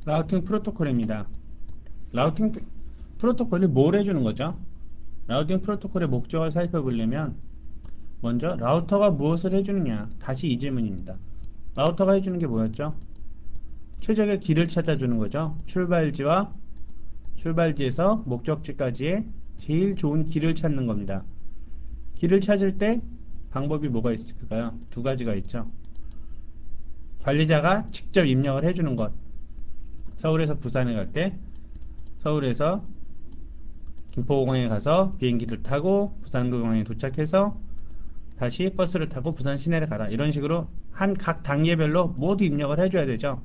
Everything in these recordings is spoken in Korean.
라우팅 프로토콜입니다. 라우팅 프로토콜이 뭘 해주는 거죠? 라우팅 프로토콜의 목적을 살펴보려면 먼저 라우터가 무엇을 해주느냐, 다시 이 질문입니다. 라우터가 해주는 게 뭐였죠? 최적의 길을 찾아주는 거죠. 출발지에서 목적지까지의 제일 좋은 길을 찾는 겁니다. 길을 찾을 때 방법이 뭐가 있을까요? 두 가지가 있죠. 관리자가 직접 입력을 해주는 것. 서울에서 부산에 갈 때 서울에서 김포공항에 가서 비행기를 타고 부산공항에 도착해서 다시 버스를 타고 부산 시내를 가라. 이런 식으로 한 각 단계별로 모두 입력을 해줘야 되죠.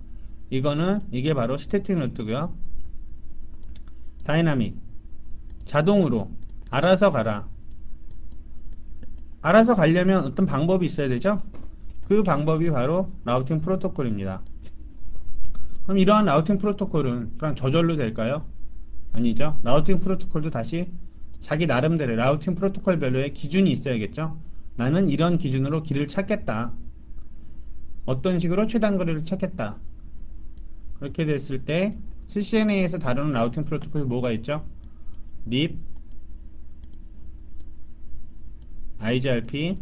이게 바로 스태틱 루트고요. 다이나믹, 자동으로 알아서 가라. 알아서 가려면 어떤 방법이 있어야 되죠. 그 방법이 바로 라우팅 프로토콜입니다. 그럼 이러한 라우팅 프로토콜은 그냥 저절로 될까요? 아니죠. 라우팅 프로토콜도 다시 자기 나름대로 라우팅 프로토콜별로의 기준이 있어야겠죠. 나는 이런 기준으로 길을 찾겠다. 어떤 식으로 최단 거리를 찾겠다. 그렇게 됐을 때 CCNA에서 다루는 라우팅 프로토콜이 뭐가 있죠? lib, IGRP,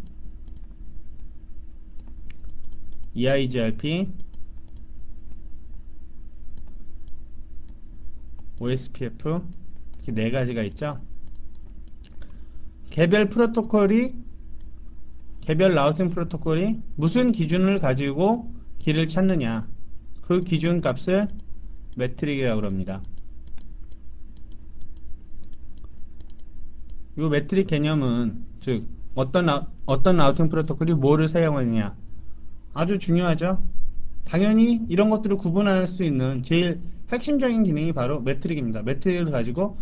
EIGRP, OSPF 이렇게 네 가지가 있죠. 개별 라우팅 프로토콜이 무슨 기준을 가지고 길을 찾느냐, 그 기준 값을 매트릭이라고 합니다. 이 매트릭 개념은 즉 어떤 라우팅 프로토콜이 뭐를 사용하느냐 아주 중요하죠. 당연히 이런 것들을 구분할 수 있는 제일 핵심적인 기능이 바로 매트릭입니다. 매트릭을 가지고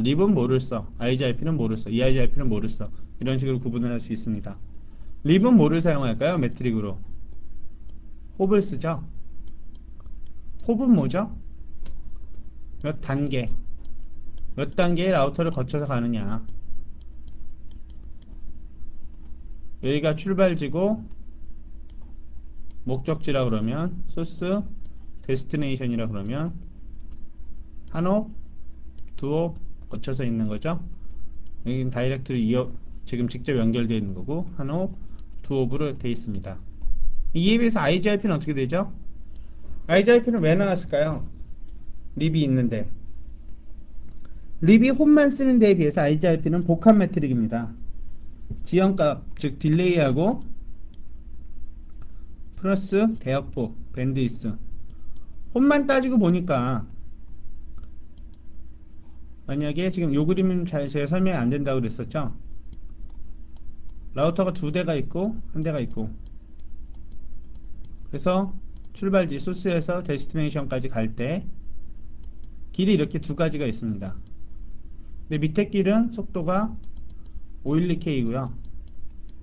립은 뭐를 써, IGRP는 뭐를 써, EIGRP는 뭐를 써 이런 식으로 구분을 할 수 있습니다. 립은 뭐를 사용할까요? 매트릭으로 홉을 쓰죠. 홉은 뭐죠? 몇 단계의 라우터를 거쳐서 가느냐. 여기가 출발지고 목적지라 그러면 소스, 데스티네이션이라 그러면 한 홉, 두 홉 거쳐서 있는 거죠. 여기는 다이렉트로 지금 직접 연결되어 있는 거고 한 홉, 두 홉으로 되어 있습니다. 이에 비해서 IGRP는 어떻게 되죠? IGRP는 왜 나왔을까요? 립이 있는데 립이 홈만 쓰는 데에 비해서 IGRP는 복합 매트릭입니다. 지연값, 즉 딜레이하고 플러스 대역폭, 밴드위스 홈만 따지고 보니까 만약에 지금 요 그림은 제가 설명이 안 된다고 그랬었죠. 라우터가 두 대가 있고 한 대가 있고 그래서 출발지 소스에서 데스티네이션까지 갈 때 길이 이렇게 두 가지가 있습니다. 근데 밑에 길은 속도가 512K고요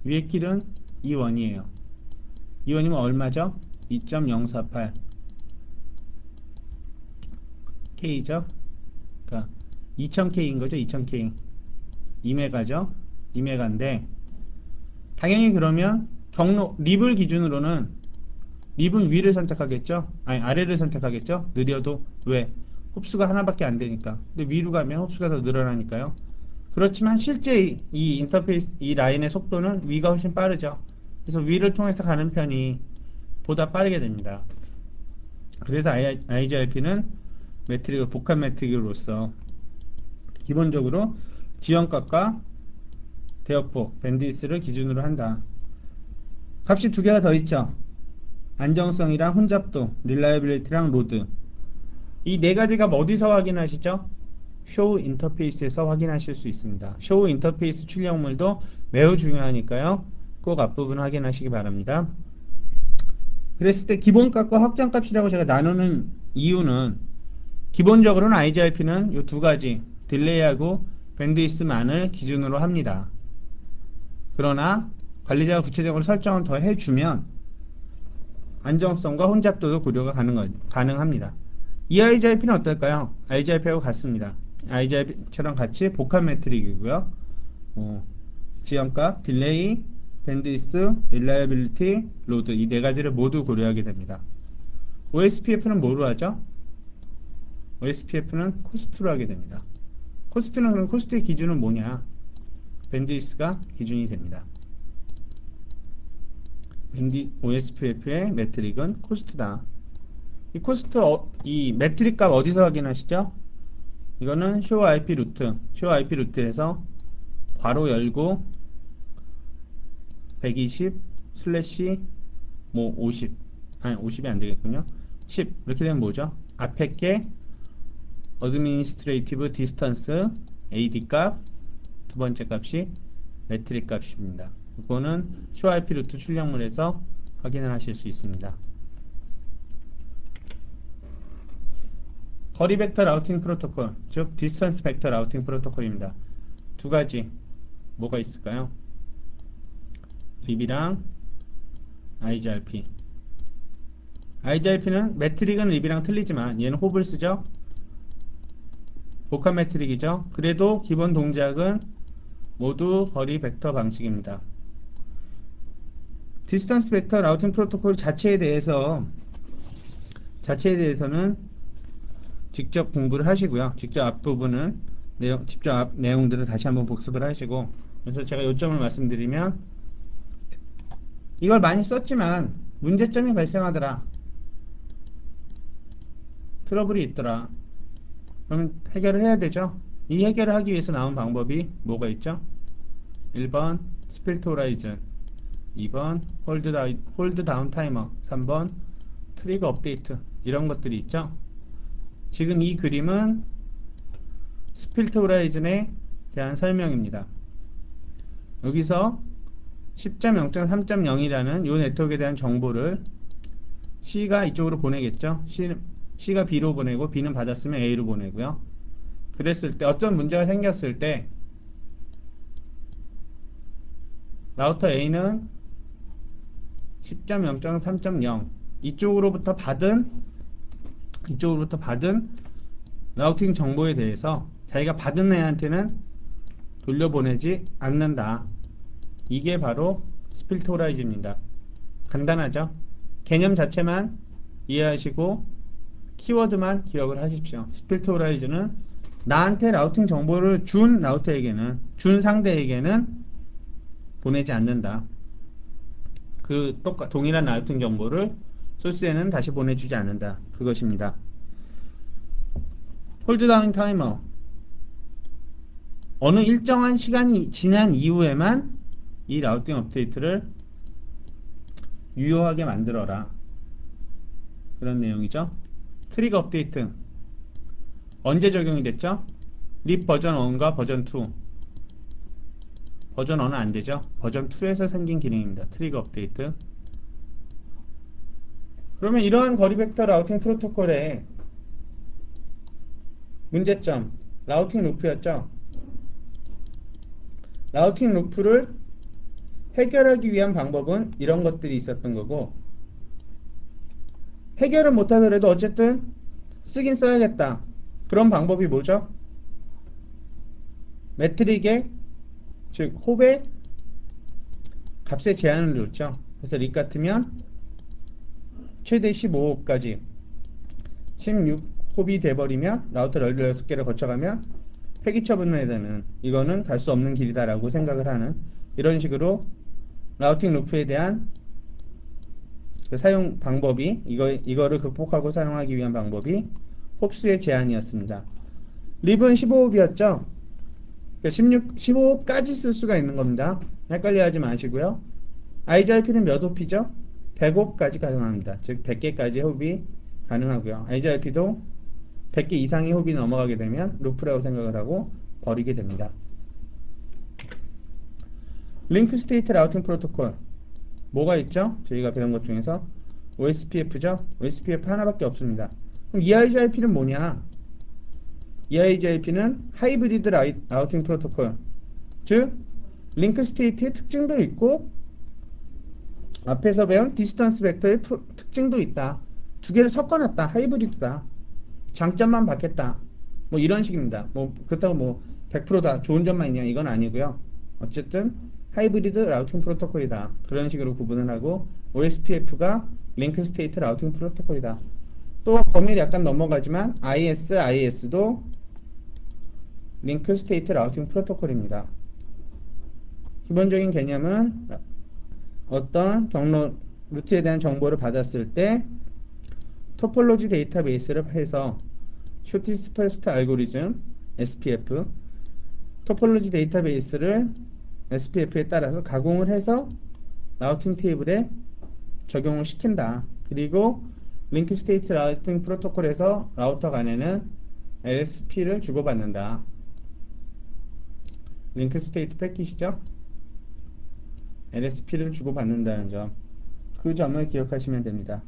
위에 길은 E1이에요. E1이면 얼마죠? 2.048 K죠. 그러니까 2000K인 거죠. 2000K 2메가죠. 2메가인데 당연히 그러면 립을 기준으로는 립은 위를 선택하겠죠. 아니 아래를 선택하겠죠. 느려도 왜? 흡수가 하나밖에 안 되니까. 근데 위로 가면 흡수가 더 늘어나니까요. 그렇지만 실제 이 인터페이스 이 라인의 속도는 위가 훨씬 빠르죠. 그래서 위를 통해서 가는 편이 보다 빠르게 됩니다. 그래서 IGRP는 매트릭을 복합 매트릭으로서 기본적으로 지연값과 대역폭, 밴드위스를 기준으로 한다. 값이 두 개가 더 있죠. 안정성이랑 혼잡도, 릴라이빌리티랑 로드. 이 네 가지가 어디서 확인하시죠? 쇼우 인터페이스에서 확인하실 수 있습니다. 쇼우 인터페이스 출력물도 매우 중요하니까요. 꼭 앞부분 확인하시기 바랍니다. 그랬을 때 기본값과 확장값이라고 제가 나누는 이유는 기본적으로는 IGRP는 이 두 가지 딜레이하고 밴드위스만을 기준으로 합니다. 그러나 관리자가 구체적으로 설정을 더 해주면 안정성과 혼잡도도 고려가 가능합니다. 이 IGRP는 어떨까요? IGRP하고 같습니다. IGRP처럼 같이 복합 매트릭이고요. 지연값, 딜레이, 밴드위스, 릴라이빌리티, 로드 이 네 가지를 모두 고려하게 됩니다. OSPF는 뭐로 하죠? OSPF는 코스트로 하게 됩니다. 코스트는 그럼 코스트의 기준은 뭐냐? 밴드위스가 기준이 됩니다. OSPF의 매트릭은 코스트다. 이 코스트, 이 매트릭 값 어디서 확인하시죠? 이거는 show IP 루트, show IP 루트에서 괄호 열고 120 슬래시 뭐 50, 아니 50이 안 되겠군요. 10 이렇게 되면 뭐죠? 앞에 게 administrative distance AD 값, 두 번째 값이 매트릭 값입니다. 이거는 show IP 루트 출력물에서 확인을 하실 수 있습니다. 거리 벡터 라우팅 프로토콜, 즉 디스턴스 벡터 라우팅 프로토콜입니다. 두 가지 뭐가 있을까요? lib이랑 IGRP. IGRP는 매트릭은 lib이랑 틀리지만 얘는 홉을 쓰죠. 복합 매트릭이죠. 그래도 기본 동작은 모두 거리 벡터 방식입니다. 디스턴스 벡터 라우팅 프로토콜 자체에 대해서는 직접 공부를 하시고요. 직접 앞부분은 직접 앞 내용들을 다시 한번 복습을 하시고, 그래서 제가 요점을 말씀드리면, 이걸 많이 썼지만 문제점이 발생하더라, 트러블이 있더라, 그럼 해결을 해야 되죠. 이 해결을 하기 위해서 나온 방법이 뭐가 있죠? 1번 스필트 호라이즌, 2번 홀드 다운 타이머, 3번 트리거 업데이트, 이런 것들이 있죠. 지금 이 그림은 스필트 호라이즌에 대한 설명입니다. 여기서 10.0.3.0이라는 이 네트워크에 대한 정보를 C가 이쪽으로 보내겠죠. C가 B로 보내고 B는 받았으면 A로 보내고요. 그랬을 때 어떤 문제가 생겼을 때 라우터 A는 10.0.3.0 이쪽으로부터 받은 라우팅 정보에 대해서 자기가 받은 애한테는 돌려보내지 않는다. 이게 바로 스필트 호라이즌입니다. 간단하죠? 개념 자체만 이해하시고 키워드만 기억을 하십시오. 스필트 호라이즌은 나한테 라우팅 정보를 준 준 상대에게는 보내지 않는다. 그 동일한 라우팅 정보를 소스에는 다시 보내주지 않는다. 그것입니다. 홀드다운 타이머, 어느 일정한 시간이 지난 이후에만 이 라우팅 업데이트를 유효하게 만들어라, 그런 내용이죠. 트리거 업데이트 언제 적용이 됐죠? 립 버전 1과 버전 2. 버전 1은 안되죠. 버전 2에서 생긴 기능입니다. 트리거 업데이트. 그러면 이러한 거리 벡터 라우팅 프로토콜의 문제점, 라우팅 루프였죠. 라우팅 루프를 해결하기 위한 방법은 이런 것들이 있었던 거고, 해결은 못하더라도 어쨌든 쓰긴 써야겠다. 그런 방법이 뭐죠? 매트릭의, 즉 홉의 값의 제한을 줬죠. 그래서 립 같으면 최대 15홉까지 16홉이 돼버리면 라우터 16개를 거쳐가면 폐기 처분을 해야 되는, 이거는 갈 수 없는 길이다 라고 생각을 하는, 이런 식으로 라우팅 루프에 대한 그 사용 방법이, 이거를 극복하고 사용하기 위한 방법이 홉수의 제한이었습니다. 립은 15홉이었죠. 그러니까 15홉까지 쓸 수가 있는 겁니다. 헷갈려 하지 마시고요. IGRP는 몇 홉이죠? 100홉까지 가능합니다. 즉 100개까지 홉이 가능하고요. IGRP도 100개 이상의 홉이 넘어가게 되면 루프라고 생각을 하고 버리게 됩니다. 링크 스테이트 라우팅 프로토콜, 뭐가 있죠? 저희가 배운 것 중에서 OSPF죠? OSPF 하나밖에 없습니다. 그럼 EIGRP는 뭐냐? EIGRP는 하이브리드 라우팅 프로토콜, 즉 링크 스테이트의 특징도 있고 앞에서 배운 디스턴스 벡터의 특징도 있다. 두 개를 섞어놨다. 하이브리드다. 장점만 받겠다. 뭐 이런 식입니다. 뭐 그렇다고 뭐 100%다 좋은 점만 있냐, 이건 아니고요. 어쨌든 하이브리드 라우팅 프로토콜이다. 그런 식으로 구분을 하고 OSPF가 링크 스테이트 라우팅 프로토콜이다. 또 범위를 약간 넘어가지만 IS도 링크 스테이트 라우팅 프로토콜입니다. 기본적인 개념은 어떤 경로 루트에 대한 정보를 받았을 때 토폴로지 데이터베이스를 해서 쇼티스트 퍼스트 알고리즘 SPF 토폴로지 데이터베이스를 SPF에 따라서 가공을 해서 라우팅 테이블에 적용을 시킨다. 그리고 링크 스테이트 라우팅 프로토콜에서 라우터 간에는 LSP를 주고받는다. 링크 스테이트 패킷이죠. LSP를 주고받는다는 점. 그 점을 기억하시면 됩니다.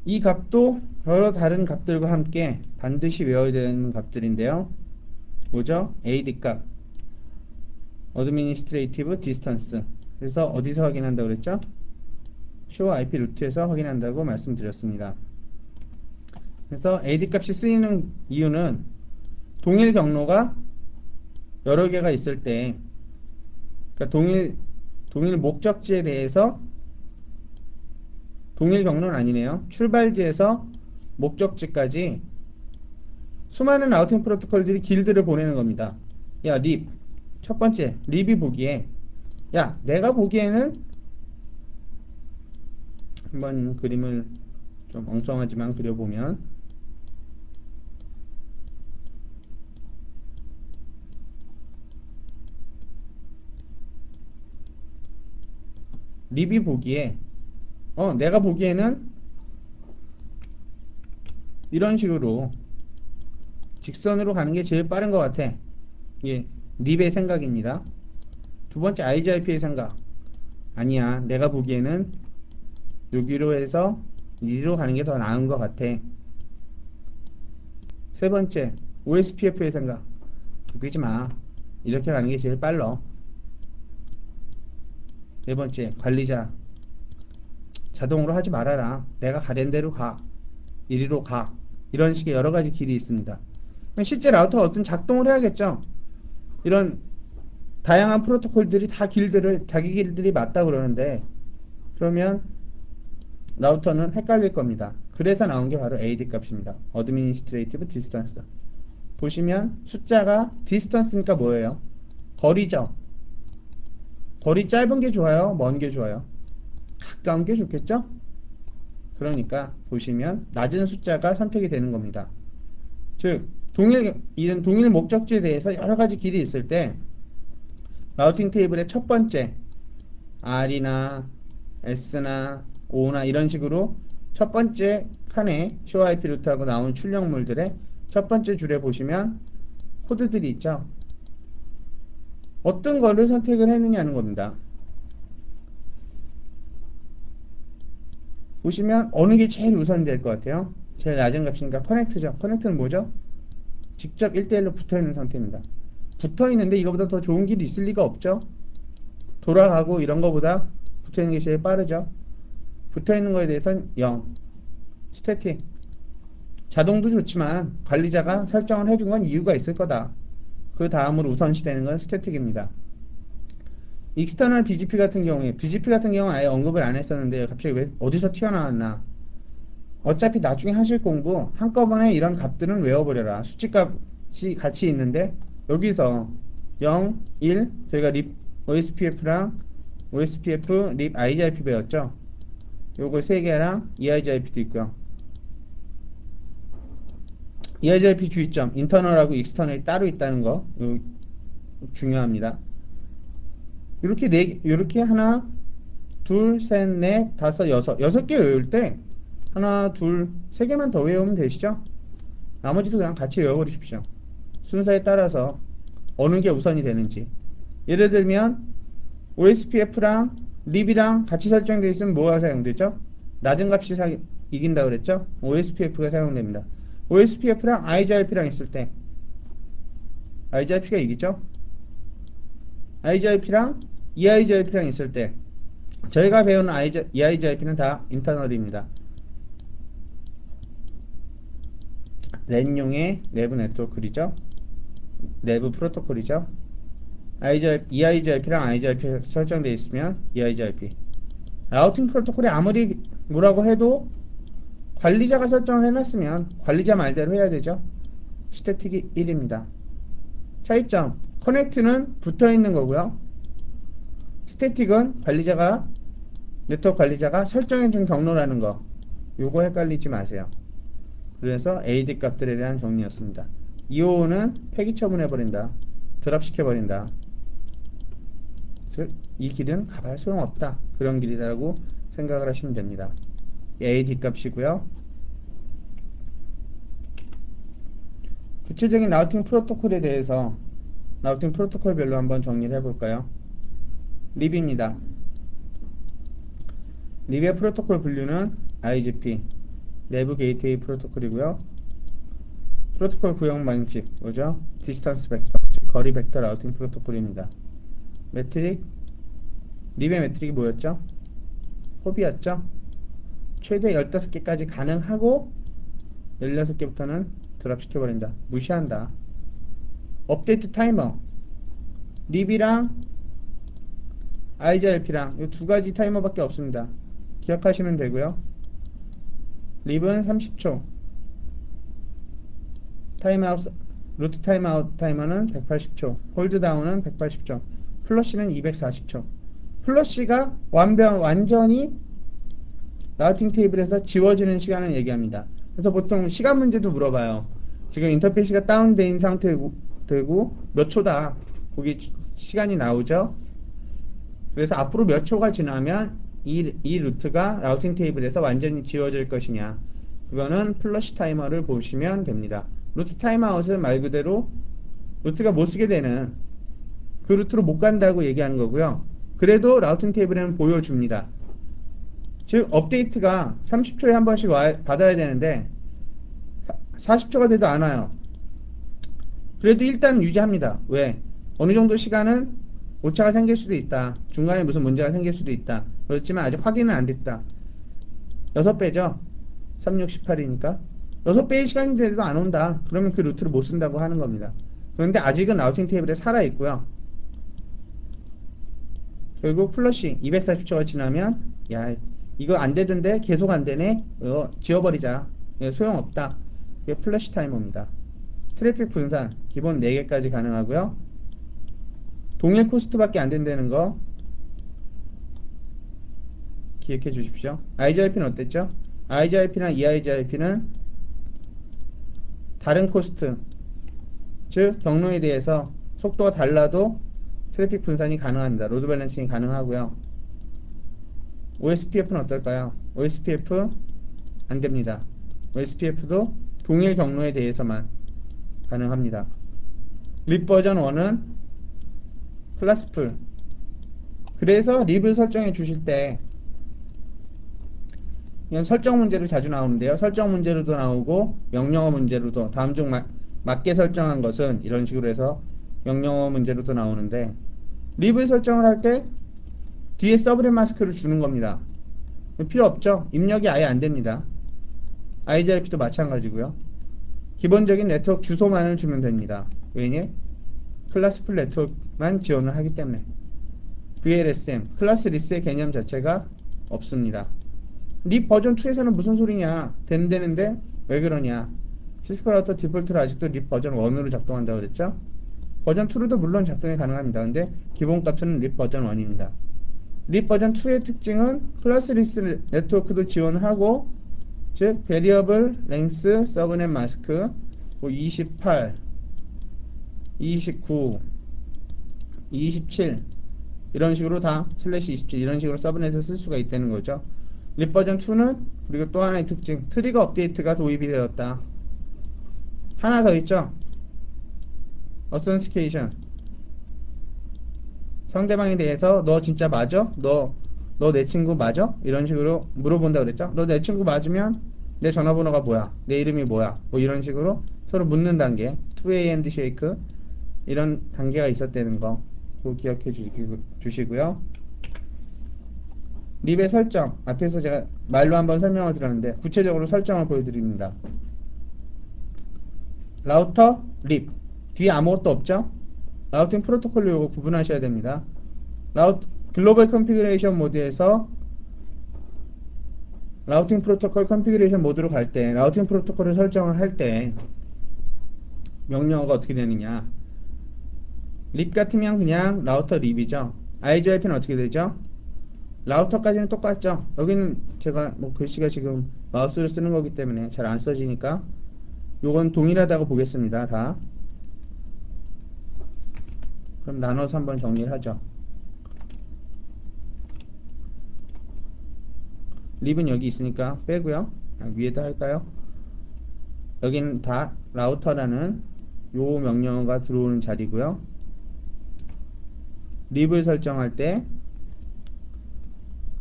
이 값도 여러 다른 값들과 함께 반드시 외워야 되는 값들인데요. 뭐죠? AD 값. Administrative Distance. 그래서 어디서 확인한다고 그랬죠? Show IP 루트에서 확인한다고 말씀드렸습니다. 그래서 AD 값이 쓰이는 이유는 동일 경로가 여러 개가 있을 때, 그러니까 동일 목적지에 대해서 동일 경로는 아니네요. 출발지에서 목적지까지 수많은 라우팅 프로토콜들이 길드를 보내는 겁니다. 야, 립. 첫 번째, 립이 보기에, 야, 내가 보기에는, 한번 그림을 좀 엉성하지만 그려보면, 립이 보기에, 내가 보기에는 이런 식으로 직선으로 가는 게 제일 빠른 것 같아. 이게 립의 생각입니다. 두 번째, IGIP의 생각. 아니야, 내가 보기에는 여기로 해서 이리로 가는 게 더 나은 것 같아. 세 번째, OSPF의 생각. 웃기지 마. 이렇게 가는 게 제일 빨라. 네 번째, 관리자. 자동으로 하지 말아라. 내가 가된 대로 가. 이리로 가. 이런 식의 여러 가지 길이 있습니다. 실제 라우터가 어떤 작동을 해야겠죠. 이런 다양한 프로토콜들이 다 자기 길들이 맞다 그러는데, 그러면 라우터는 헷갈릴 겁니다. 그래서 나온 게 바로 AD 값입니다. Administrative Distance. 보시면 숫자가 distance니까 뭐예요? 거리죠. 거리 짧은 게 좋아요? 먼 게 좋아요? 가까운 게 좋겠죠? 그러니까 보시면 낮은 숫자가 선택이 되는 겁니다. 즉 이런 동일 목적지에 대해서 여러 가지 길이 있을 때 라우팅 테이블의 첫 번째 R이나 S나 O나 이런 식으로 첫 번째 칸에 show IP 루트하고 나온 출력물들의 첫 번째 줄에 보시면 코드들이 있죠. 어떤 거를 선택을 했느냐는 겁니다. 보시면 어느 게 제일 우선이 될 것 같아요? 제일 낮은 값이니까 커넥트죠. 커넥트는 뭐죠? 직접 1대1로 붙어있는 상태입니다. 붙어있는데 이거보다 더 좋은 길이 있을 리가 없죠. 돌아가고 이런 거보다 붙어있는 게 제일 빠르죠. 붙어있는 거에 대해서는 0. 스태틱. 자동도 좋지만 관리자가 설정을 해준 건 이유가 있을 거다. 그 다음으로 우선시되는 건 스태틱입니다. 익스터널 BGP 같은 경우에 BGP 같은 경우는 아예 언급을 안 했었는데 갑자기 왜 어디서 튀어나왔나. 어차피 나중에 하실 공부 한꺼번에 이런 값들은 외워버려라. 수치값이 같이 있는데 여기서 0, 1 저희가 립 OSPF랑 OSPF 립 IGIP 배웠죠. 요거 3개랑 EIGIP도 있고요. EIGIP 주의점 인터널하고 익스터널이 따로 있다는 거 중요합니다. 이렇게 하나, 둘, 셋, 넷, 다섯, 여섯 개 외울 때 하나, 둘, 세 개만 더 외우면 되시죠? 나머지도 그냥 같이 외워버리십시오. 순서에 따라서 어느 게 우선이 되는지. 예를 들면 OSPF랑 립이랑 같이 설정되어 있으면 뭐가 사용되죠? 낮은 값이 이긴다 그랬죠? OSPF가 사용됩니다. OSPF랑 IGIP랑 있을 때 IGIP가 이기죠? IGIP랑 EIGIP랑 있을 때 저희가 배우는 EIGIP는 다 인터널입니다. 랜용의 내부 네트워크이죠. 내부 프로토콜이죠. EIGIP랑 IGIP 설정되어 있으면 EIGIP. 라우팅 프로토콜이 아무리 뭐라고 해도 관리자가 설정을 해놨으면 관리자 말대로 해야 되죠. 스태틱이 1입니다. 차이점, 커넥트는 붙어있는 거고요. 스태틱은 네트워크 관리자가 설정해준 경로라는 거. 요거 헷갈리지 마세요. 그래서 AD 값들에 대한 정리였습니다. EO는 폐기 처분해버린다. 드랍시켜버린다. 즉, 이 길은 가봐야 소용없다. 그런 길이라고 생각을 하시면 됩니다. AD 값이고요. 구체적인 라우팅 프로토콜에 대해서 라우팅 프로토콜별로 한번 정리를 해볼까요? 립입니다. 립의 프로토콜 분류는 IGP, 내부 게이트웨이 프로토콜이고요. 프로토콜 구형 방식, 뭐죠? 디스턴스 벡터, 즉 거리 벡터 라우팅 프로토콜입니다. 매트릭, 립의 매트릭이 뭐였죠? 호비였죠? 최대 15개까지 가능하고 16개부터는 드랍시켜버린다. 무시한다. 업데이트 타이머, 립이랑 IGRP랑 이 두 가지 타이머밖에 없습니다. 기억하시면 되고요. 립은 30초, 타임아웃, 루트 타임아웃 타이머는 180초, 홀드다운은 180초, 플러시는 240초. 플러시가 완전히 라우팅 테이블에서 지워지는 시간을 얘기합니다. 그래서 보통 시간 문제도 물어봐요. 지금 인터페이스가 다운된 상태고 몇 초다. 거기 시간이 나오죠. 그래서 앞으로 몇 초가 지나면 이 루트가 라우팅 테이블에서 완전히 지워질 것이냐. 그거는 플러시 타이머를 보시면 됩니다. 루트 타임아웃은 말 그대로 루트가 못 쓰게 되는 그 루트로 못 간다고 얘기하는 거고요. 그래도 라우팅 테이블에는 보여줍니다. 즉 업데이트가 30초에 한 번씩 받아야 되는데 40초가 돼도 안 와요. 그래도 일단 유지합니다. 왜? 어느 정도 시간은 오차가 생길 수도 있다. 중간에 무슨 문제가 생길 수도 있다. 그렇지만 아직 확인은 안 됐다. 6배죠. 3618이니까 6배의 시간이 돼도 안 온다. 그러면 그 루트를 못 쓴다고 하는 겁니다. 그런데 아직은 라우팅 테이블에 살아있고요. 결국 플러시 240초가 지나면 야 이거 안 되던데 계속 안 되네. 지워버리자. 소용없다. 이게 플러시 타이머입니다. 트래픽 분산 기본 4개까지 가능하고요. 동일 코스트밖에 안 된다는 거 기억해 주십시오. IGRP는 어땠죠? IGRP나 EIGRP는 다른 코스트, 즉 경로에 대해서 속도가 달라도 트래픽 분산이 가능합니다. 로드 밸런싱이 가능하고요. OSPF는 어떨까요? OSPF 안됩니다. OSPF도 동일 경로에 대해서만 가능합니다. 립 버전 1은 클래스풀. 그래서 립을 설정해 주실 때 이건 설정 문제로 자주 나오는데요. 설정 문제로도 나오고 명령어 문제로도 다음 중 맞게 설정한 것은 이런 식으로 해서 명령어 문제로도 나오는데 립을 설정을 할 때 뒤에 서브넷 마스크를 주는 겁니다. 필요 없죠. 입력이 아예 안 됩니다. IGRP도 마찬가지고요. 기본적인 네트워크 주소만을 주면 됩니다. 왜냐? 클래스풀 네트워크만 지원을 하기 때문에. VLSM, 클래스 리스의 개념 자체가 없습니다. 립 버전 2에서는 무슨 소리냐? 된다는데 왜 그러냐? 시스코 라우터 디폴트로 아직도 립 버전 1으로 작동한다고 그랬죠? 버전 2로도 물론 작동이 가능합니다. 근데 기본 값은 립 버전 1입니다. 립 버전 2의 특징은 클래스 리스 네트워크도 지원하고 즉 베리어블 랭스 서브넷 마스크 28 29 27 이런 식으로 다 슬래시 27 이런 식으로 서브넷을 쓸 수가 있다는 거죠. 립 버전 2는 그리고 또 하나의 특징 트리거 업데이트가 도입이 되었다. 하나 더 있죠. 어센티케이션. 상대방에 대해서 너 진짜 맞아? 너 내 친구 맞아? 이런 식으로 물어본다 그랬죠. 너 내 친구 맞으면 내 전화번호가 뭐야? 내 이름이 뭐야? 뭐 이런 식으로 서로 묻는 단계 2way 핸드쉐이크 이런 단계가 있었다는 거 그거 기억해 주시고요. 립의 설정 앞에서 제가 말로 한번 설명을 드렸는데 구체적으로 설정을 보여드립니다. 라우터 립 뒤에 아무것도 없죠? 라우팅 프로토콜로 이거 구분하셔야 됩니다. 글로벌 컨피그레이션 모드에서 라우팅 프로토콜 컨피그레이션 모드로 갈 때, 라우팅 프로토콜을 설정을 할 때 명령어가 어떻게 되느냐? 립 같으면 그냥 라우터 립이죠. IGIP는 어떻게 되죠? 라우터까지는 똑같죠. 여기는 제가 뭐 글씨가 지금 마우스를 쓰는 거기 때문에 잘 안 써지니까 요건 동일하다고 보겠습니다. 다. 그럼 나눠서 한번 정리를 하죠. 립은 여기 있으니까 빼고요. 위에다 할까요? 여기는 다 라우터라는 요 명령어가 들어오는 자리고요. 립을 설정할 때,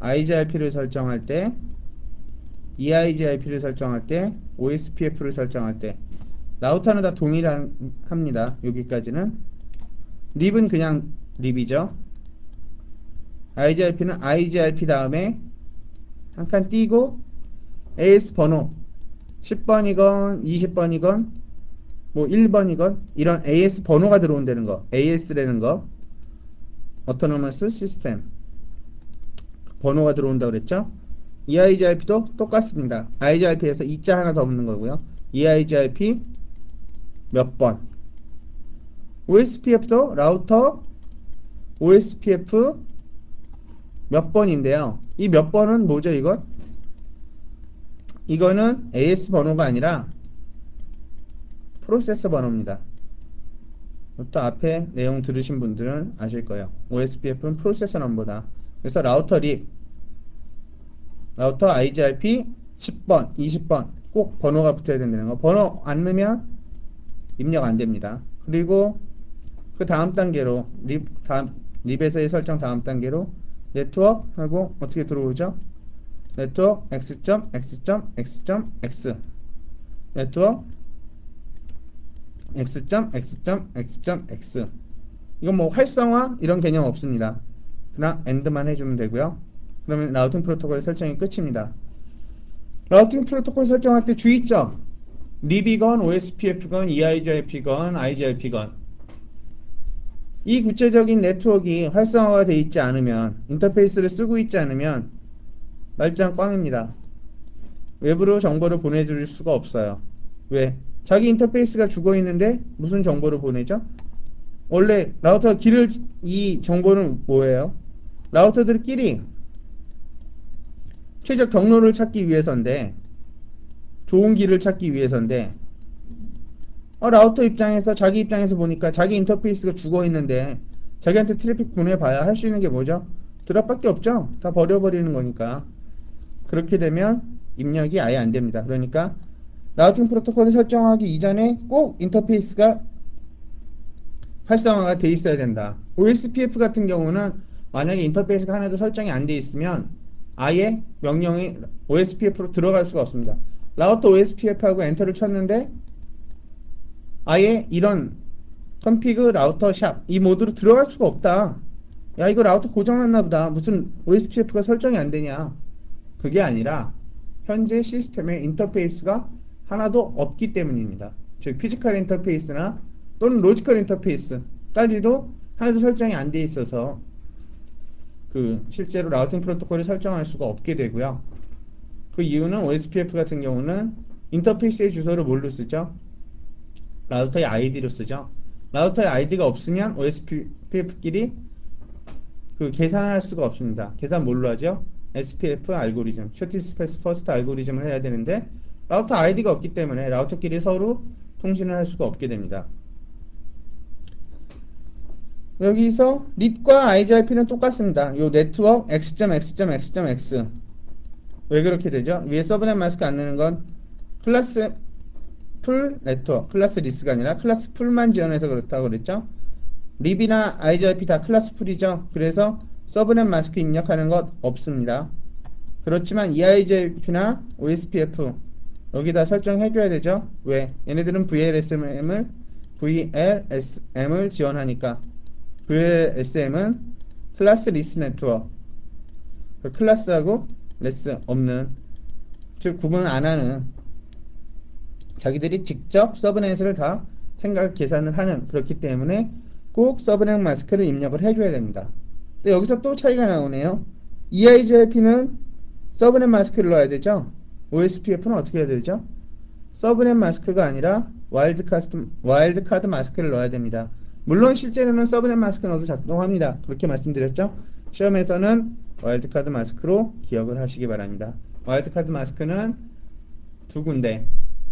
IGRP를 설정할 때, EIGRP를 설정할 때, OSPF를 설정할 때 라우터는 다 동일합니다. 여기까지는. 립은 그냥 립이죠. IGRP는 IGRP 다음에 한 칸 띄고 AS 번호 10번이건 20번이건 뭐 1번이건 이런 AS 번호가 들어온다는 거. AS라는 거. 어토노머스 시스템 번호가 들어온다고 그랬죠. EIGRP도 똑같습니다. IGRP에서 2자 하나 더 붙는 거고요. EIGRP 몇 번. OSPF도 라우터 OSPF 몇 번인데요. 이 몇 번은 뭐죠, 이건? 이거는 AS 번호가 아니라 프로세서 번호입니다. 또 앞에 내용 들으신 분들은 아실 거예요. OSPF는 프로세서 넘버다. 그래서 라우터 립, 라우터 IGRP 10번, 20번 꼭 번호가 붙어야 된다는 거. 번호 안 넣으면 입력 안 됩니다. 그리고 그 다음 단계로 립에서의 설정 다음 단계로 네트워크하고 어떻게 들어오죠? 네트워크 x.x.x.x 네트워크 x.x.x.x 이건 뭐 활성화 이런 개념 없습니다. 그냥 AND만 해주면 되고요. 그러면 라우팅 프로토콜 설정이 끝입니다. 라우팅 프로토콜 설정할 때 주의점, 립이건 OSPF건 EIGRP건 IGRP건 이 구체적인 네트워크가 활성화가 되어 있지 않으면, 인터페이스를 쓰고 있지 않으면 말짱 꽝입니다. 외부로 정보를 보내줄 수가 없어요. 왜? 자기 인터페이스가 죽어 있는데 무슨 정보를 보내죠? 원래 라우터 이 정보는 뭐예요? 라우터들끼리 최적 경로를 찾기 위해서인데, 좋은 길을 찾기 위해서인데, 라우터 입장에서, 자기 입장에서 보니까 자기 인터페이스가 죽어 있는데 자기한테 트래픽 보내봐야 할 수 있는 게 뭐죠? 드랍밖에 없죠? 다 버려버리는 거니까. 그렇게 되면 입력이 아예 안 됩니다. 그러니까 라우팅 프로토콜을 설정하기 이전에 꼭 인터페이스가 활성화가 돼 있어야 된다. OSPF 같은 경우는 만약에 인터페이스가 하나도 설정이 안 돼 있으면 아예 명령이 OSPF로 들어갈 수가 없습니다. 라우터 OSPF하고 엔터를 쳤는데 아예 이런 컨피그 라우터 샵 이 모드로 들어갈 수가 없다. 야, 이거 라우터 고장났나 보다. 무슨 OSPF가 설정이 안 되냐. 그게 아니라 현재 시스템에 인터페이스가 하나도 없기 때문입니다. 즉 피지컬 인터페이스나 또는 로지컬 인터페이스까지도 하나도 설정이 안 돼 있어서 실제로 라우팅 프로토콜을 설정할 수가 없게 되고요. 그 이유는 OSPF 같은 경우는 인터페이스의 주소를 뭘로 쓰죠? 라우터의 아이디로 쓰죠. 라우터의 아이디가 없으면 OSPF끼리 계산할 수가 없습니다. 계산 뭘로 하죠? SPF 알고리즘, Shortest Path First 알고리즘을 해야 되는데 라우터 아이디가 없기 때문에 라우터끼리 서로 통신을 할 수가 없게 됩니다. 여기서 립과 IGRP는 똑같습니다. 요 네트워크 x.x.x.x 왜 그렇게 되죠? 위에 서브넷 마스크 안 넣는 건 클래스 풀 네트워크, 클래스 리스가 아니라 클래스 풀만 지원해서 그렇다고 그랬죠? 립이나 IGRP 다 클래스 풀이죠? 그래서 서브넷 마스크 입력하는 것 없습니다. 그렇지만 EIGRP나 OSPF 여기다 설정해줘야 되죠? 왜? 얘네들은 VLSM을 지원하니까. VLSM은 클래스 리스 네트워크, 클래스하고 레스 없는, 즉 구분 안 하는, 자기들이 직접 서브넷을 다 계산을 하는, 그렇기 때문에 꼭 서브넷 마스크를 입력을 해줘야 됩니다. 근데 여기서 또 차이가 나오네요. EIGRP는 서브넷 마스크를 넣어야 되죠. OSPF는 어떻게 해야 되죠? 서브넷 마스크가 아니라 와일드카드 마스크를 넣어야 됩니다. 물론 실제로는 서브넷 마스크 넣어도 작동합니다. 그렇게 말씀드렸죠? 시험에서는 와일드카드 마스크로 기억을 하시기 바랍니다. 와일드카드 마스크는 두 군데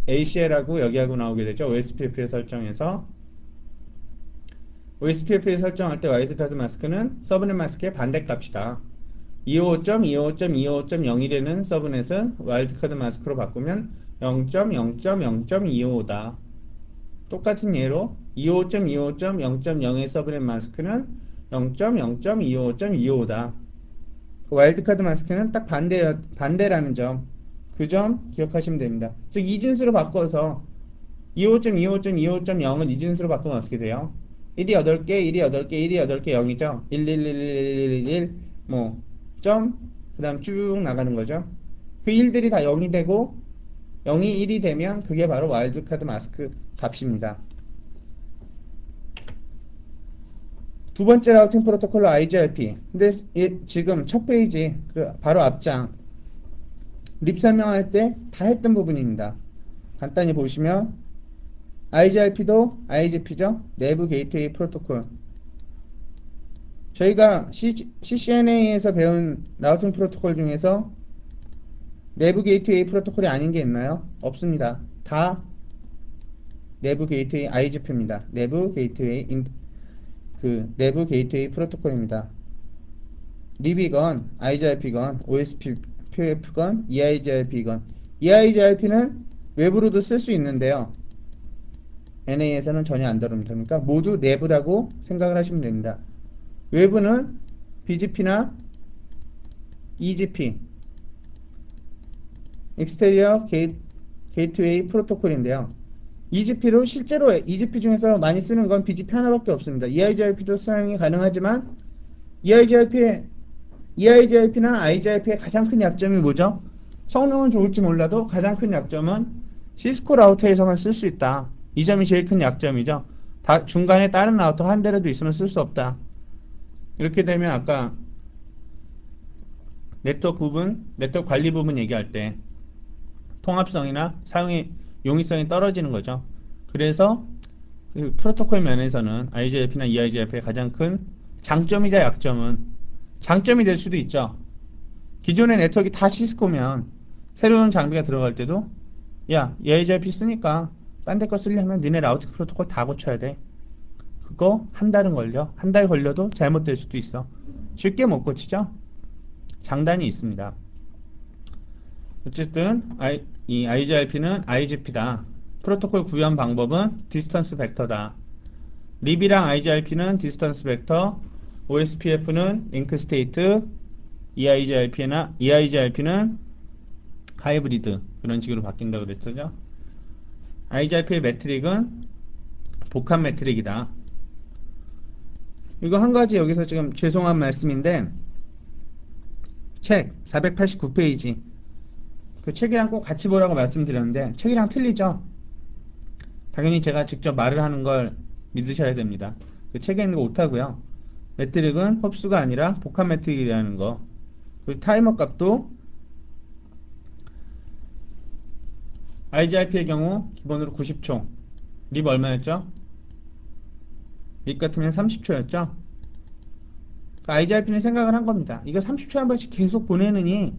ACL하고 여기하고 나오게 되죠. OSPF에 설정해서 OSPF에 설정할 때 와일드카드 마스크는 서브넷 마스크의 반대값이다. 255.255.255.01에는 서브넷은 와일드카드 마스크로 바꾸면 0.0.0.255다. 똑같은 예로 255.255.0.0의 서브넷 마스크는 0.0.255.255다. 와일드카드 마스크는 딱 반대라는 점, 그 점 기억하시면 됩니다. 즉 이진수로 바꿔서 25.25.25.0은 이진수로 바꾸면 어떻게 돼요? 1이 8개, 1이 8개, 1이 8개 0이죠? 1, 1, 1, 1, 1, 1, 1, 뭐 점, 그 다음 쭉 나가는 거죠. 그 1들이 다 0이 되고 0이 1이 되면 그게 바로 와일드카드 마스크 값입니다. 두 번째 라우팅 프로토콜로 IGRP. 근데 지금 첫 페이지, 바로 앞장 립 설명할 때 다 했던 부분입니다. 간단히 보시면 IGRP도 IGP죠. 내부 게이트웨이 프로토콜. 저희가 CCNA에서 배운 라우팅 프로토콜 중에서 내부 게이트웨이 프로토콜이 아닌 게 있나요? 없습니다. 다 내부 게이트웨이 IGP입니다. 내부 게이트웨이 내부 게이트웨이 프로토콜입니다. 립이건 IGRP건 OSPF건 EIGRP건 EIGRP는 외부로도 쓸 수 있는데요. NA에서는 전혀 안 다룹니다. 그러니까 모두 내부라고 생각을 하시면 됩니다. 외부는 BGP나 EGP Exterior Gateway 프로토콜인데요. EGP로 실제로 EGP 중에서 많이 쓰는 건 BGP 하나밖에 없습니다. EIGRP도 사용이 가능하지만 EIGRP나 IGRP의 가장 큰 약점이 뭐죠? 성능은 좋을지 몰라도 가장 큰 약점은 시스코 라우터에서만 쓸 수 있다. 이 점이 제일 큰 약점이죠. 중간에 다른 라우터 한 대라도 있으면 쓸 수 없다. 이렇게 되면 아까 네트워크 관리 부분 얘기할 때 통합성이나 용이성이 떨어지는 거죠. 그래서 그 프로토콜 면에서는 IGRP나 EIGRP의 가장 큰 장점이자 약점은 장점이 될 수도 있죠. 기존의 네트워크가 다 시스코면 새로운 장비가 들어갈 때도 야, EIGRP 쓰니까 딴 데 거 쓰려면 니네 라우팅 프로토콜 다 고쳐야 돼. 그거 한 달은 걸려. 한 달 걸려도 잘못될 수도 있어. 쉽게 못 고치죠? 장단이 있습니다. 어쨌든 이 IGRP는 IGP다. 프로토콜 구현 방법은 디스턴스 벡터다. 립이랑 IGRP는 디스턴스 벡터, OSPF는 링크 스테이트, EIGRP는 하이브리드 그런 식으로 바뀐다고 그랬죠. IGRP의 매트릭은 복합 매트릭이다. 이거 한 가지 여기서 지금 죄송한 말씀인데 책 489페이지 그 책이랑 꼭 같이 보라고 말씀드렸는데 책이랑 틀리죠. 당연히 제가 직접 말을 하는 걸 믿으셔야 됩니다. 그 책에 있는 거 옳다고요. 매트릭은 흡수가 아니라 복합 매트릭이라는 거. 그리고 타이머 값도 IGRP의 경우 기본으로 90초. 립 얼마였죠? 립 같으면 30초였죠? IGRP는 생각을 한 겁니다. 이거 30초에 한 번씩 계속 보내느니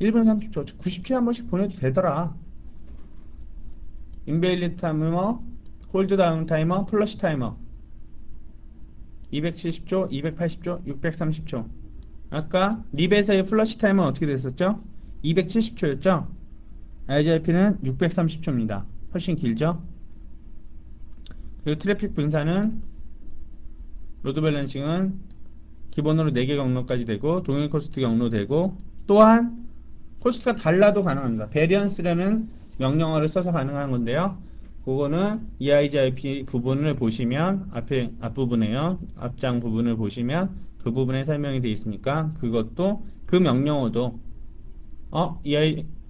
1분 30초, 90초에 한 번씩 보내도 되더라. 인베일리드 타이머, 홀드다운 타이머, 플러시 타이머 270초, 280초, 630초. 아까 립에서의 플러시 타이머는 어떻게 됐었죠? 270초였죠? IGRP는 630초입니다. 훨씬 길죠? 그리고 트래픽 분산은 로드 밸런싱은 기본으로 4개 경로까지 되고 동일 코스트 경로 되고 또한 코스트가 달라도 가능합니다. 베리언스라는 명령어를 써서 가능한 건데요. 그거는 EIGRP 부분을 보시면 앞부분에요. 앞장 부분을 보시면 그 부분에 설명이 되어 있으니까 그것도 그 명령어도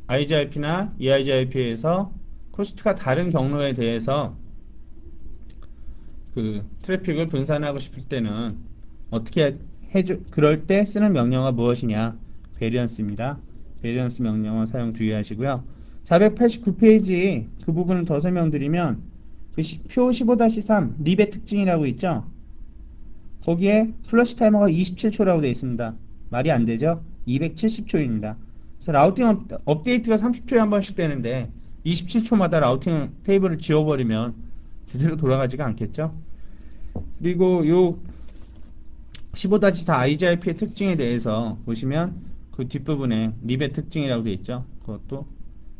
IGRP나 EIGRP에서 코스트가 다른 경로에 대해서 그 트래픽을 분산하고 싶을 때는 어떻게 그럴 때 쓰는 명령어가 무엇이냐? 베리언스입니다. 베리언스 명령어 사용 주의하시고요. 489페이지 그 부분을 더 설명드리면 그 표 15-3 립의 특징이라고 있죠. 거기에 플러시 타이머가 27초라고 되어 있습니다. 말이 안 되죠? 270초입니다. 그래서 라우팅 업데이트가 30초에 한 번씩 되는데 27초마다 라우팅 테이블을 지워버리면 제대로 돌아가지가 않겠죠? 그리고 요 15-4 IGRP의 특징에 대해서 보시면 그 뒷부분에 립의 특징이라고 되어 있죠. 그것도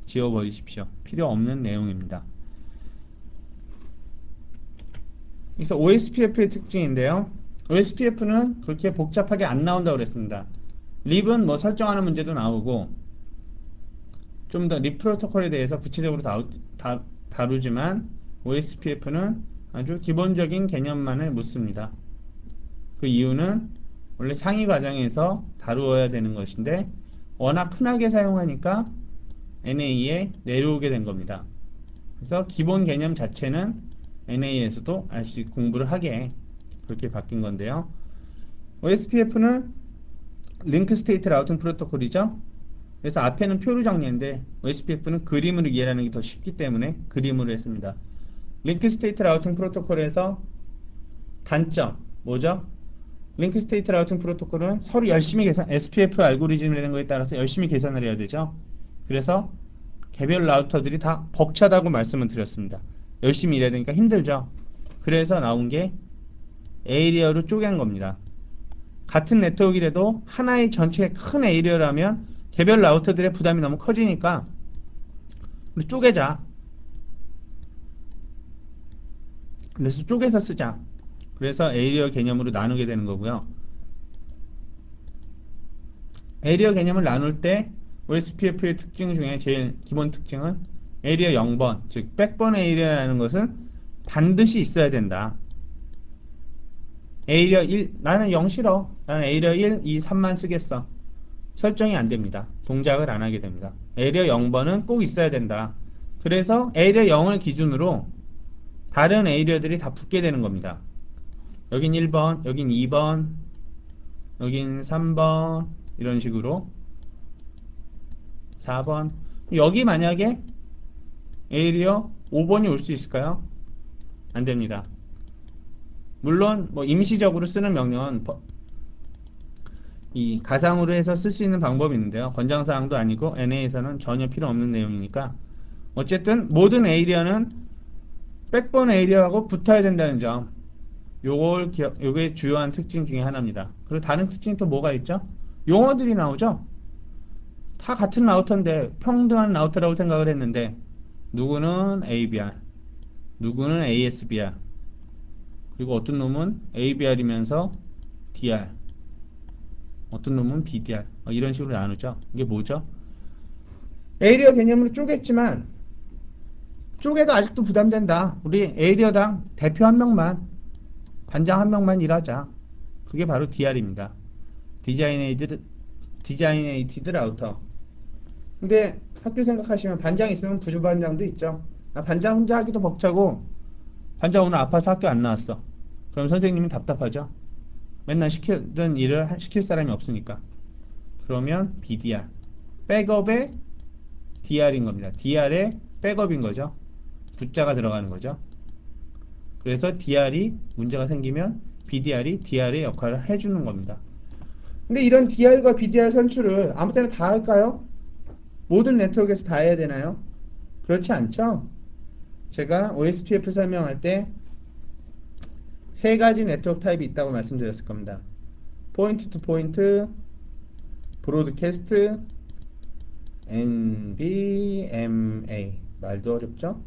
지워버리십시오. 필요 없는 내용입니다. 그래서 OSPF의 특징인데요. OSPF는 그렇게 복잡하게 안 나온다고 그랬습니다. 립은 뭐 설정하는 문제도 나오고 좀 더 립 프로토콜에 대해서 구체적으로 다루지만 OSPF는 아주 기본적인 개념만을 묻습니다. 그 이유는 원래 상위 과정에서 다루어야 되는 것인데 워낙 흔하게 사용하니까 NA에 내려오게 된 겁니다. 그래서 기본 개념 자체는 NA에서도 공부를 하게 그렇게 바뀐 건데요. OSPF는 링크 스테이트 라우팅 프로토콜이죠. 그래서 앞에는 표를 정리했는데 OSPF는 그림으로 이해하는 게 더 쉽기 때문에 그림으로 했습니다. 링크 스테이트 라우팅 프로토콜에서 단점 뭐죠? 링크 스테이트 라우팅 프로토콜은 서로 열심히 SPF 알고리즘이라는 거에 따라서 열심히 계산을 해야 되죠. 그래서 개별 라우터들이 다 벅차다고 말씀을 드렸습니다. 열심히 일해야 되니까 힘들죠. 그래서 나온 게 에이리어로 쪼갠 겁니다. 같은 네트워크라도 하나의 전체 큰 에이리어라면 개별 라우터들의 부담이 너무 커지니까 우리 쪼개자. 그래서 쪼개서 쓰자. 그래서 에이리어 개념으로 나누게 되는 거고요. 에이리어 개념을 나눌 때 OSPF의 특징 중에 제일 기본 특징은 에이리어 0번, 즉 백번 에이리어라는 것은 반드시 있어야 된다. 에이리어 1, 나는 0 싫어. 나는 에이리어 1, 2, 3만 쓰겠어. 설정이 안 됩니다. 동작을 안 하게 됩니다. 에이리어 0번은 꼭 있어야 된다. 그래서 에이리어 0을 기준으로 다른 에이리어들이 다 붙게 되는 겁니다. 여긴 1번, 여긴 2번, 여긴 3번 이런 식으로 4번 여기 만약에 에이리어 5번이 올 수 있을까요? 안 됩니다. 물론 뭐 임시적으로 쓰는 명령은 이 가상으로 해서 쓸 수 있는 방법이 있는데요. 권장사항도 아니고 NA에서는 전혀 필요 없는 내용이니까 어쨌든 모든 에이리어는 백번 에이리어하고 붙어야 된다는 점 요게 주요한 특징 중에 하나입니다. 그리고 다른 특징이 또 뭐가 있죠? 용어들이 나오죠? 다 같은 라우터인데 평등한 라우터라고 생각을 했는데 누구는 ABR, 누구는 ASBR 그리고 어떤 놈은 ABR이면서 DR 어떤 놈은 BDR 이런 식으로 나누죠. 이게 뭐죠? 에이리어 개념으로 쪼갰지만 쪼개도 아직도 부담된다. 우리 에이리어당 대표 한 명만 반장 한 명만 일하자. 그게 바로 DR입니다. 디자이네이티드 라우터. 근데 학교 생각하시면 반장 있으면 부반장도 있죠. 반장 혼자 하기도 벅차고 반장 오늘 아파서 학교 안 나왔어. 그럼 선생님이 답답하죠. 맨날 시키던 일을 시킬 사람이 없으니까. 그러면 BDR 백업의 DR인 겁니다. DR의 백업인 거죠. 붓자가 들어가는 거죠. 그래서 DR이 문제가 생기면 BDR이 DR의 역할을 해주는 겁니다. 근데 이런 DR과 BDR 선출을 아무 때나 다 할까요? 모든 네트워크에서 다 해야 되나요? 그렇지 않죠? 제가 OSPF 설명할 때 세 가지 네트워크 타입이 있다고 말씀드렸을 겁니다. 포인트 투 포인트, 브로드캐스트, NVMA 말도 어렵죠?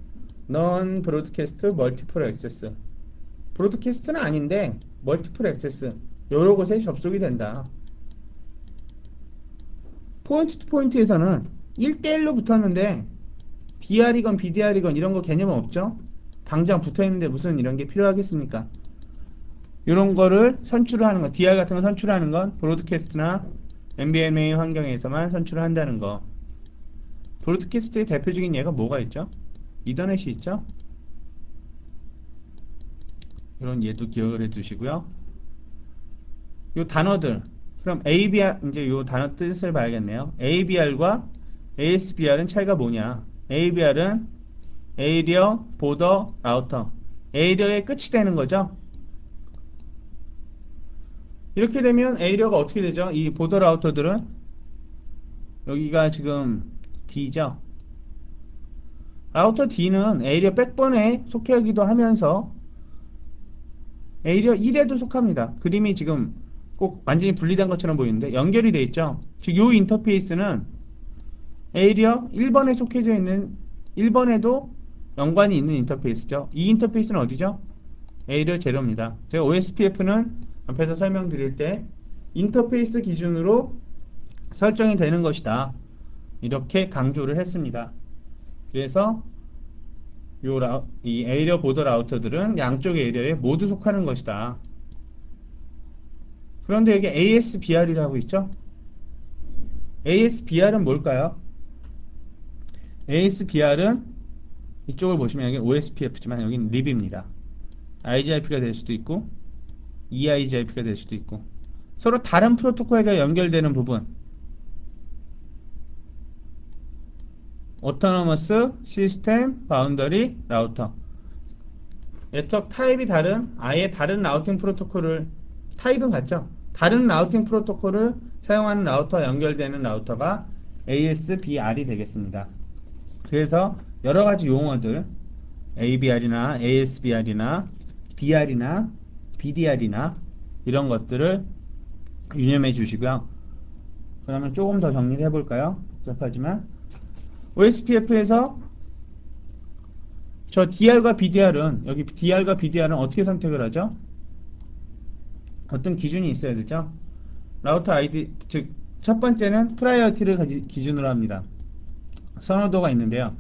넌 브로드캐스트 멀티플 액세스 브로드캐스트는 아닌데 멀티플 액세스 여러 곳에 접속이 된다. 포인트 투 포인트에서는 1대1로 붙었는데 DR이건 BDR이건 이런 거 개념은 없죠? 당장 붙어있는데 무슨 이런 게 필요하겠습니까? 이런 거를 선출을 하는 거, DR 같은 거 선출하는 건 브로드캐스트나 NVMe 환경에서만 선출을 한다는 거. 브로드캐스트의 대표적인 예가 뭐가 있죠? 이더넷이 있죠? 이런 예도 기억을 해 두시고요. 이 단어들 그럼 ABR, 이제 요 단어 뜻을 봐야겠네요. ABR과 ASBR은 차이가 뭐냐? ABR은 에이리어 보더 라우터. 에이리어의 끝이 되는 거죠. 이렇게 되면 에이리어가 어떻게 되죠? 이 보더 라우터들은 여기가 지금 D죠. 라우터 D는 에이리어 백본에 속하기도 하면서 에이리어 1에도 속합니다. 그림이 지금 꼭 완전히 분리된 것처럼 보이는데 연결이 되어 있죠. 즉, 이 인터페이스는 에이리어 1번에 속해져 있는 1번에도 연관이 있는 인터페이스죠. 이 인터페이스는 어디죠? 에이리어 제로입니다. 제가 OSPF는 앞에서 설명드릴 때 인터페이스 기준으로 설정이 되는 것이다. 이렇게 강조를 했습니다. 그래서 이 에이리어 보더 라우터들은 양쪽 에이리어에 모두 속하는 것이다. 그런데 여기 ASBR이라고 있죠? ASBR은 뭘까요? ASBR은 이쪽을 보시면 여기 OSPF지만 여기는 lib입니다. IGIP가 될 수도 있고 EIGIP가 될 수도 있고 서로 다른 프로토콜과 연결되는 부분, 오토노머스 시스템 바운더리 라우터. 네트워크 타입이 다른, 아예 다른 라우팅 프로토콜을, 타입은 같죠? 다른 라우팅 프로토콜을 사용하는 라우터와 연결되는 라우터가 ASBR이 되겠습니다. 그래서 여러가지 용어들, ABR이나 ASBR이나 BR이나 BDR이나 이런 것들을 유념해 주시고요. 그러면 조금 더 정리를 해볼까요? 복잡하지만 OSPF에서 저 DR과 BDR은, 여기 DR과 BDR은 어떻게 선택을 하죠? 어떤 기준이 있어야 되죠? 라우터 아이디, 즉 첫 번째는 프라이어티를 기준으로 합니다. 선호도가 있는데요.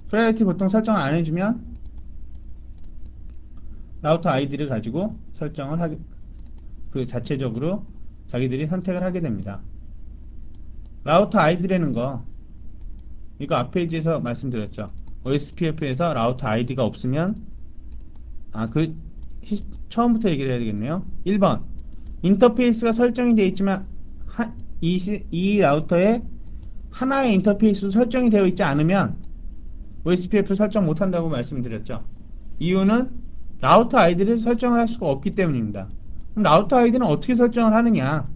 프라이어티 보통 설정 안 해주면 라우터 아이디를 가지고 설정을 하게, 그 자체적으로 자기들이 선택을 하게 됩니다. 라우터 아이디라는 거, 이거 앞 페이지에서 말씀드렸죠. OSPF에서 라우터 아이디가 없으면, 처음부터 얘기를 해야 되겠네요. 1번, 인터페이스가 설정이 되어 있지만 이 라우터에 하나의 인터페이스도 설정이 되어 있지 않으면 OSPF 설정 못한다고 말씀드렸죠. 이유는 라우터 아이디를 설정을 할 수가 없기 때문입니다. 그럼 라우터 아이디는 어떻게 설정을 하느냐?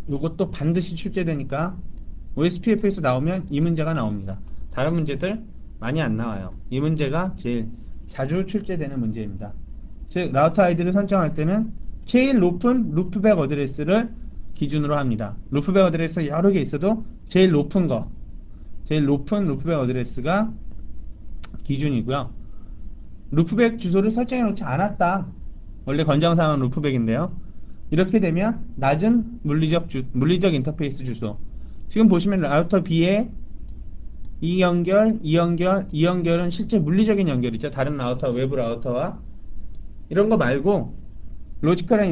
이것도 반드시 출제되니까 OSPF에서 나오면 이 문제가 나옵니다. 다른 문제들 많이 안 나와요. 이 문제가 제일 자주 출제되는 문제입니다. 즉 라우터 아이디를 설정할 때는 제일 높은 루프백 어드레스를 기준으로 합니다. 루프백 어드레스 여러 개 있어도 제일 높은 루프백 어드레스가 기준이고요. 루프백 주소를 설정해 놓지 않았다. 원래 권장사항은 루프백인데요. 이렇게 되면 낮은 물리적 인터페이스 주소. 지금 보시면 라우터 B에 이 연결은 실제 물리적인 연결이죠. 다른 라우터, 외부 라우터와. 이런 거 말고 로지컬한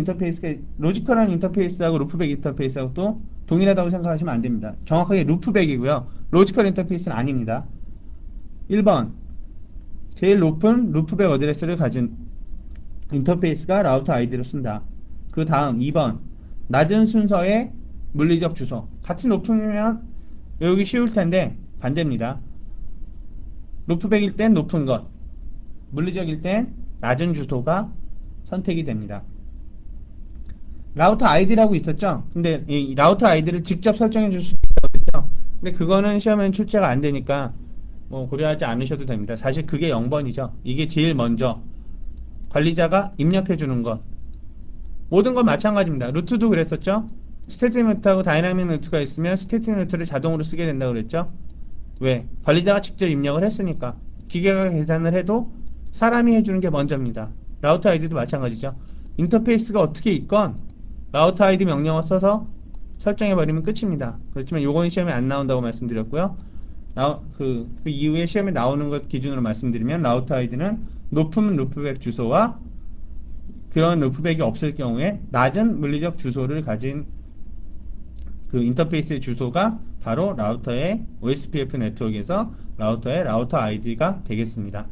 인터페이스하고 루프백 인터페이스하고 또 동일하다고 생각하시면 안 됩니다. 정확하게 루프백이고요. 로지컬 인터페이스는 아닙니다. 1번, 제일 높은 루프백 어드레스를 가진 인터페이스가 라우터 아이디로 쓴다. 그 다음 2번, 낮은 순서의 물리적 주소. 같이 높으면 외우기 쉬울 텐데 반대입니다. 루프백일 땐 높은 것, 물리적일 땐 낮은 주소가 선택이 됩니다. 라우터 아이디라고 있었죠? 근데 이 라우터 아이디를 직접 설정해 줄 수도 있겠죠? 근데 그거는 시험에는 출제가 안 되니까 뭐 고려하지 않으셔도 됩니다. 사실 그게 0번이죠. 이게 제일 먼저 관리자가 입력해 주는 것. 모든 건 마찬가지입니다. 루트도 그랬었죠? 스태틱 루트하고 다이나믹 루트가 있으면 스태틱 루트를 자동으로 쓰게 된다고 그랬죠? 왜? 관리자가 직접 입력을 했으니까. 기계가 계산을 해도 사람이 해주는 게 먼저입니다. 라우터 아이디도 마찬가지죠. 인터페이스가 어떻게 있건 라우터 아이디 명령어 써서 설정해버리면 끝입니다. 그렇지만 요건 시험에 안 나온다고 말씀드렸고요. 그 이후에 시험에 나오는 것 기준으로 말씀드리면 라우터 아이디는 높은 루프백 주소와 그런 루프백이 없을 경우에 낮은 물리적 주소를 가진 그 인터페이스의 주소가 바로 라우터의 OSPF 네트워크에서 라우터의 라우터 아이디가 되겠습니다.